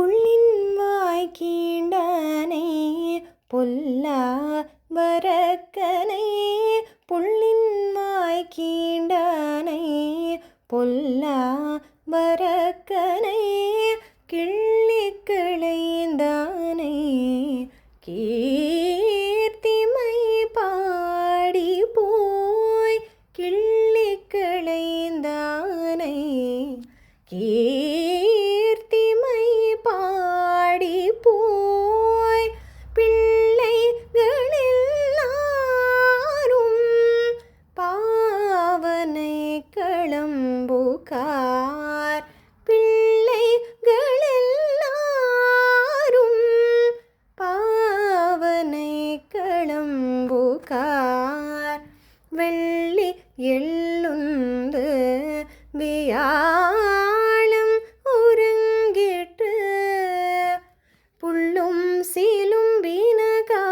புள்ளின் வாய்க்கீண்டனை பொல்லா வரக்கனை புள்ளின் வாய்க்கீண்டனை பொல்லா வரக்கனை கிள்ளிக் கிளைந்தானை கீர்த்திமை பாடி போய் கிள்ளிக் கிளைந்தானை கீர்த்திமை பாடி போய் பிள்ளைகளெல்லாரும் பாவனை களம்புகார் பிள்ளைகளெல்லாரும் பாவனை களம்புகார் வெள்ளி எள்ளுந்து வியாழம் உறங்கிட்டு புள்ளும் சீலும் வீணகார்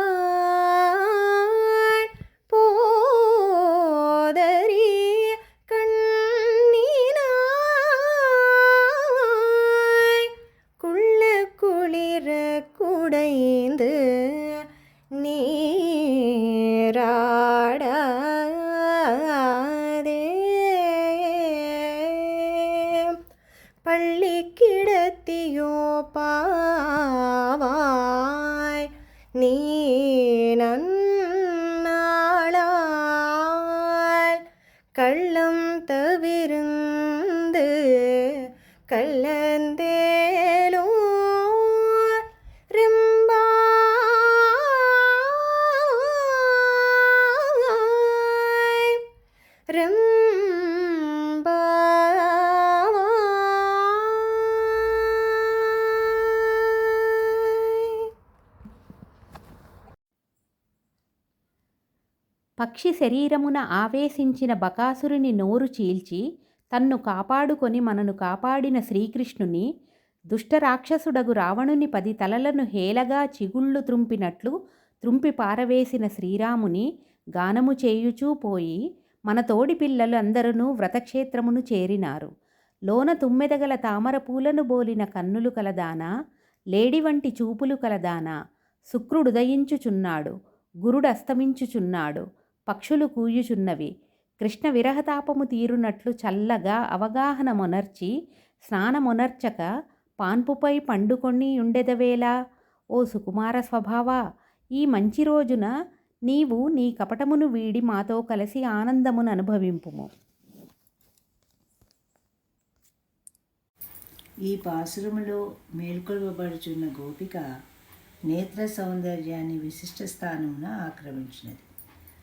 போதறி கண்ணினாய் குள்ள குளிர குடைந்து நீராடாதே பள்ளி கிடத்தியோ பாவாய் நீ நன்னாளால் கள்ளம் தவிர்ந்து கள்ளந்தேலோ ரெம்பாய் పక్షి శరీరమున ఆవేశించిన బకాసురుని నోరు చీల్చి తన్ను కాపాడుకొని మనను కాపాడిన శ్రీకృష్ణుని దుష్టరాక్షసుడగు రావణుని 10 తలలను హేలగా చిగుళ్ళు త్రుంపినట్లు త్రుంపి పారవేసిన శ్రీరాముని గానము చేయుచూ పోయి మన తోడి పిల్లలు అందరూ వ్రతక్షేత్రమును చేరినారు. లోన తుమ్మెదగల తామర పూలను బోలిన కన్నులు కలదానా, లేడి వంటి చూపులు కలదానా, శుక్రుడుదయించుచున్నాడు, గురుడస్తమించుచున్నాడు, పక్షులు కూయుచున్నవి. కృష్ణ విరహతాపము తీరునట్లు చల్లగా అవగాహనమొనర్చి స్నానమొనర్చక పాన్పుపై పండుకొని ఉండెదవేలా. ఓ సుకుమార స్వభావా, ఈ మంచి రోజున నీవు నీ కపటమును వీడి మాతో కలిసి ఆనందమును అనుభవింపుము. ఈ పాసురములో మేల్కొల్పబడుచున్న గోపిక నేత్ర సౌందర్యాన్ని విశిష్ట స్థానమున ఆక్రమించినది.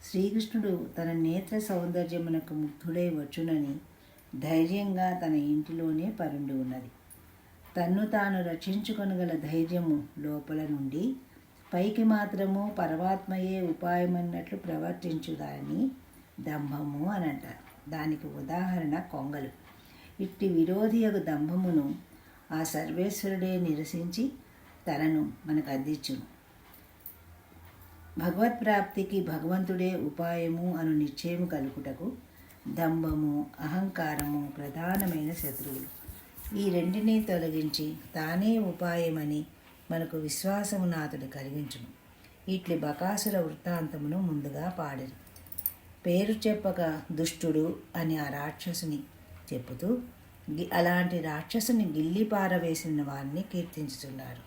శ్రీకృష్ణుడు తన నేత్ర సౌందర్యమునకు ముగ్ధుడై వచ్చునని ధైర్యంగా తన ఇంటిలోనే పరుండి ఉన్నది. తన్ను తాను రక్షించుకొనగల ధైర్యము లోపల నుండి పైకి మాత్రము పరమాత్మయే ఉపాయమన్నట్లు ప్రవర్తించుదాన్ని దంభము అని అంటారు. దానికి ఉదాహరణ కొంగలు. ఇట్టి విరోధియగు దంభమును ఆ సర్వేశ్వరుడే నిరసించి తనను మనకు అందించును. భగవత్ప్రాప్తికి భగవంతుడే ఉపాయము అను నిశ్చయము కలుగుటకు దంభము అహంకారము ప్రధానమైన శత్రువులు. ఈ రెంటినీ తొలగించి తానే ఉపాయమని మనకు విశ్వాసమును అతడు కలిగించును. ఇట్లి బకాసుర వృత్తాంతమును ముందుగా పాడరు. పేరు చెప్పక దుష్టుడు అని ఆ రాక్షసుని చెప్పుతూ అలాంటి రాక్షసుని గిల్లి పారవేసిన వారిని కీర్తించుతున్నారు.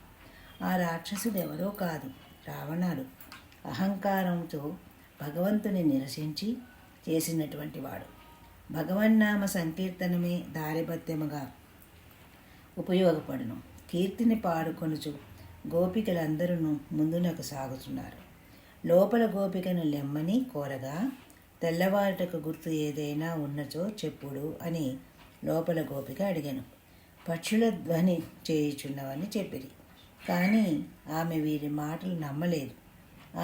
ఆ రాక్షసుడు ఎవరో కాదు, రావణుడు. అహంకారంతో భగవంతుని నిరసించి చేసినటువంటి వాడు. భగవన్నామ సంకీర్తనమే దారిభత్యముగా ఉపయోగపడును. కీర్తిని పాడుకొనుచు గోపికలందరూ ముందునకు సాగుతున్నారు. లోపల గోపికను లెమ్మని కోరగా తెల్లవారుటకు గుర్తు ఏదైనా ఉన్నచో చెప్పుడు అని లోపల గోపిక అడిగాను. పక్షుల ధ్వని చేయుచున్నవని చెప్పిరి. కానీ ఆమె వీరి మాటలు నమ్మలేదు.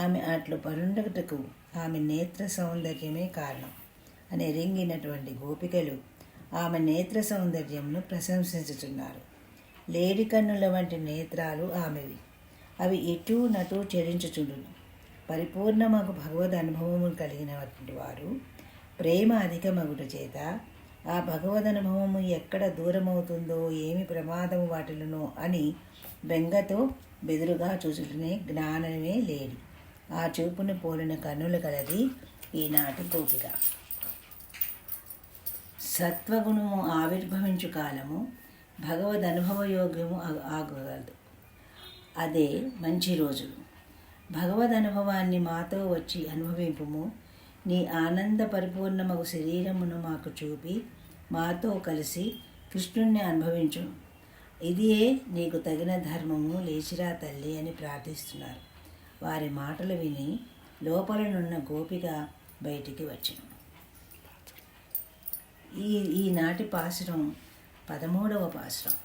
ఆమె అట్లు పరుండటకు ఆమె నేత్ర సౌందర్యమే కారణం అని ఎరింగినటువంటి గోపికలు ఆమె నేత్ర సౌందర్యమును ప్రశంసించుతున్నారు. లేడి కన్నుల వంటి నేత్రాలు ఆమెవి. అవి ఇటూ నటూ చెరించుచుండును. పరిపూర్ణమగు భగవద్ అనుభవము కలిగినటువంటి వారు ప్రేమ అధికమగుట చేత ఆ భగవదనుభవము ఎక్కడ దూరమవుతుందో, ఏమి ప్రమాదము వాటిల్లునో అని బెంగతో బెదురుగా చూచుటనే జ్ఞానమే లేడి. ఆ చూపును పోలిన కన్నులు కలది ఈనాటి గోపిక. సత్వగుణము ఆవిర్భవించు కాలము భగవదనుభవయోగ్యము ఆగగలదు. అదే మంచి రోజులు. భగవదనుభవాన్ని మాతో వచ్చి అనుభవింపుము. నీ ఆనంద పరిపూర్ణమగు శరీరమును మాకు చూపి మాతో కలిసి కృష్ణుణ్ణి అనుభవించు. ఇదియే నీకు తగిన ధర్మము, లేచిరా తల్లి అని ప్రార్థిస్తున్నారు. వారి మాటలు విని లోపలనున్న గోపిక బయటికి వచ్చిన. ఈనాటి పాసురం 13వ పాసురం.